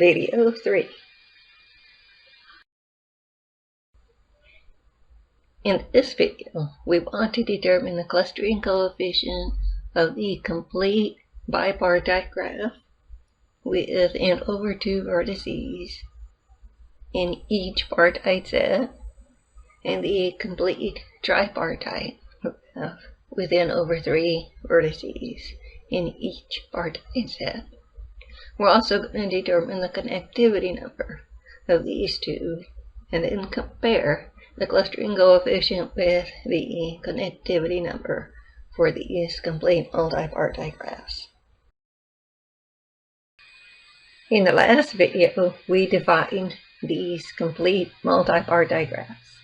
Video 3. In this video, we want to determine the clustering coefficient of the complete bipartite graph with n over 2 vertices in each partite set, and the complete tripartite graph with n over 3 vertices in each partite set. We're also going to determine the connectivity number of these two and then compare the clustering coefficient with the connectivity number for these complete multipartite graphs. In the last video, we defined these complete multipartite graphs.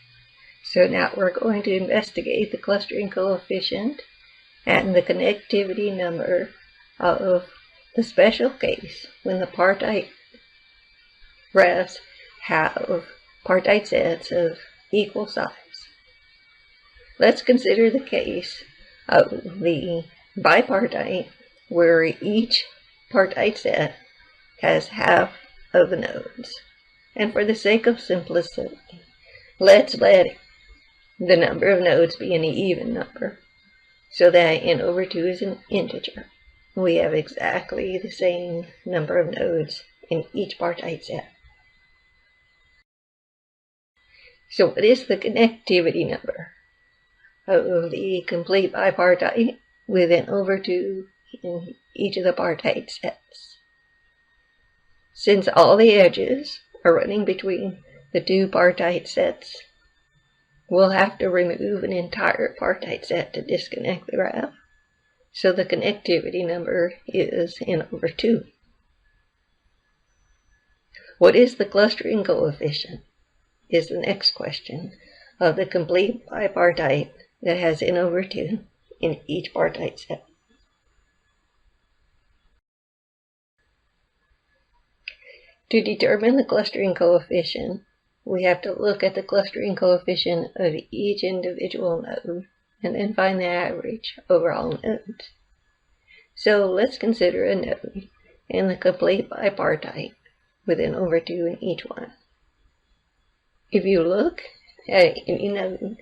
So now we're going to investigate the clustering coefficient and the connectivity number of the special case when the partite graphs have partite sets of equal size. Let's consider the case of the bipartite where each partite set has half of the nodes. And for the sake of simplicity, let's let the number of nodes be an even number so that n over 2 is an integer. We have exactly the same number of nodes in each partite set. So what is the connectivity number of the complete bipartite with n over 2 in each of the partite sets? Since all the edges are running between the two partite sets, we'll have to remove an entire partite set to disconnect the graph. So the connectivity number is n over 2. What is the clustering coefficient is the next question of the complete bipartite that has n over 2 in each partite set. To determine the clustering coefficient, we have to look at the clustering coefficient of each individual node and then find the average over all nodes. So let's consider a node in the complete bipartite with n over 2 in each one. If you look at any node,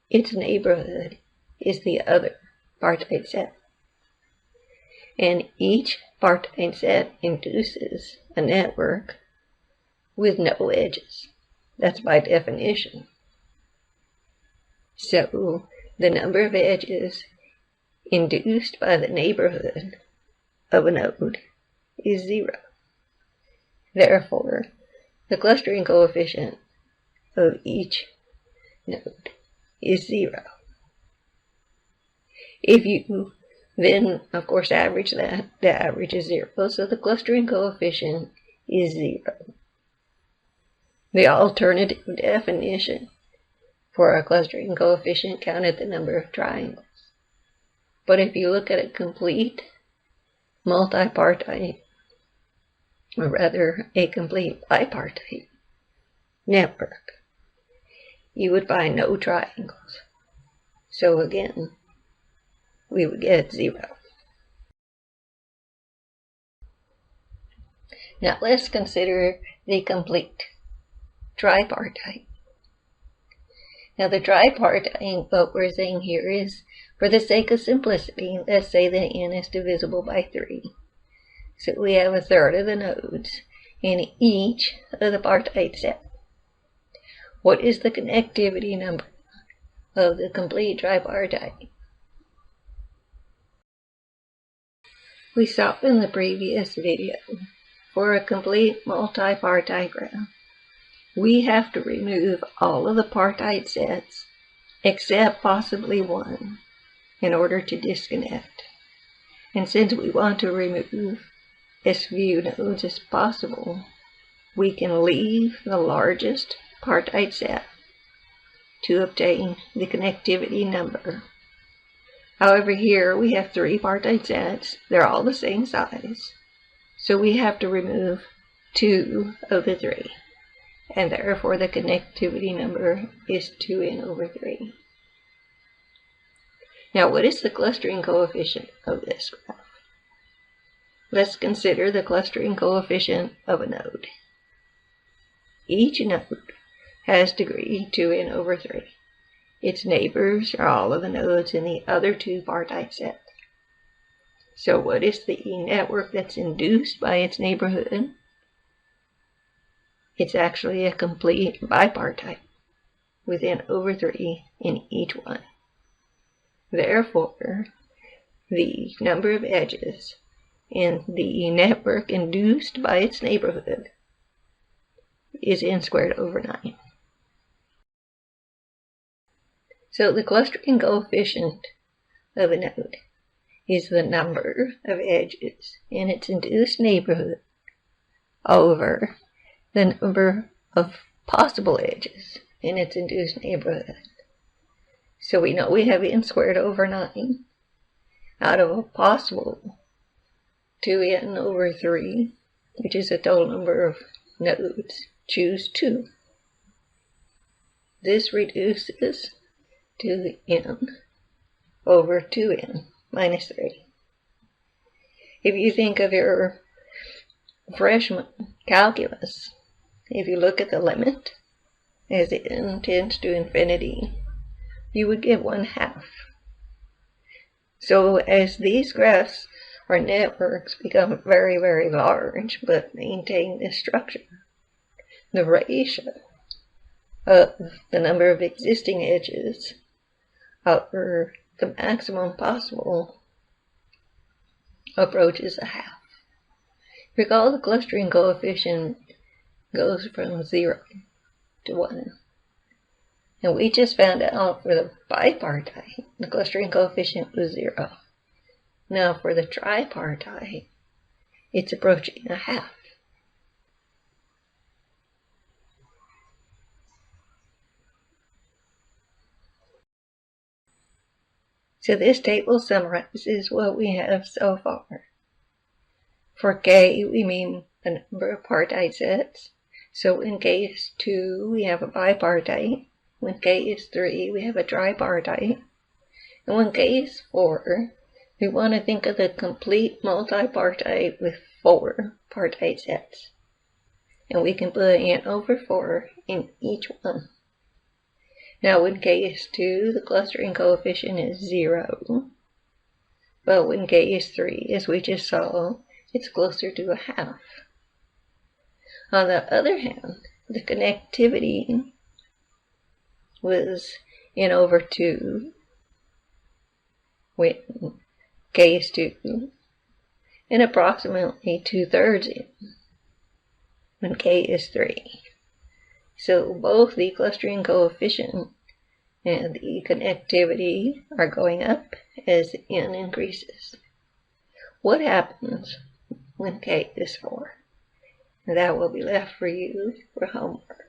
its neighborhood is the other partite set. And each partite set induces a network with no edges. That's by definition. So the number of edges induced by the neighborhood of a node is 0. Therefore, the clustering coefficient of each node is 0. If you then, of course, average that, the average is 0. So the clustering coefficient is 0. The alternative definition for a clustering coefficient counted the number of triangles. But if you look at a complete multipartite, or rather a complete bipartite network, you would find no triangles. So again, we would get 0. Now let's consider the complete tripartite. Now the tripartite, what we're saying here is, for the sake of simplicity, let's say that n is divisible by 3. So we have a third of the nodes in each of the partite set. What is the connectivity number of the complete tripartite? We saw in the previous video, for a complete multipartite graph, we have to remove all of the partite sets except possibly one in order to disconnect. And since we want to remove as few nodes as possible, we can leave the largest partite set to obtain the connectivity number. However, here we have 3 partite sets. They're all the same size. So we have to remove 2 of the 3. And therefore the connectivity number is 2n over 3. Now what is the clustering coefficient of this graph? let's consider the clustering coefficient of a node. Each node has degree 2n over 3. Its neighbors are all of the nodes in the other two partite sets. So what is the network that's induced by its neighborhood? It's actually a complete bipartite with n over 3 in each one. Therefore, the number of edges in the network induced by its neighborhood is n squared over 9. So the clustering coefficient of a node is the number of edges in its induced neighborhood over the number of possible edges in its induced neighborhood. So we know we have n squared over 9 out of a possible 2n over 3, which is the total number of nodes. Choose 2. This reduces to n over 2n minus 3. If you think of your freshman calculus, if you look at the limit as n tends to infinity, you would get 1/2. So as these graphs or networks become very, very large but maintain this structure, the ratio of the number of existing edges over the maximum possible approaches 1/2. Recall the clustering coefficient goes from 0 to 1. And we just found out for the bipartite, the clustering coefficient was 0. Now for the tripartite, it's approaching 1/2. So this table summarizes what we have so far. For K, we mean the number of partite sets. So when K is 2, we have a bipartite. When K is 3, we have a tripartite. And when K is 4, we want to think of the complete multipartite with 4 partite sets. And we can put n over 4 in each one. Now when K is 2, the clustering coefficient is 0. But when K is 3, as we just saw, it's closer to 1/2. On the other hand, the connectivity was n over 2 when K is 2, and approximately 2/3 n when K is 3. So both the clustering coefficient and the connectivity are going up as n increases. What happens when K is 4? That will be left for you for homework.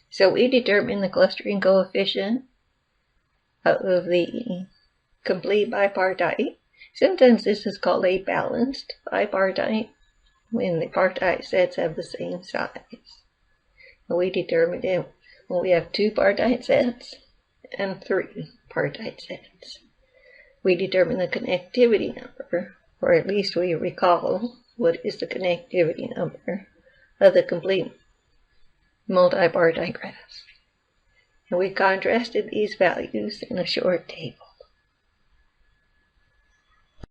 So we determine the clustering coefficient of the complete bipartite. Sometimes this is called a balanced bipartite, when the partite sets have the same size. And we determine it when we have 2 partite sets and 3 partite sets. We determine the connectivity number, or at least we recall what is the connectivity number of the complete multipartite graphs. And we contrasted these values in a short table.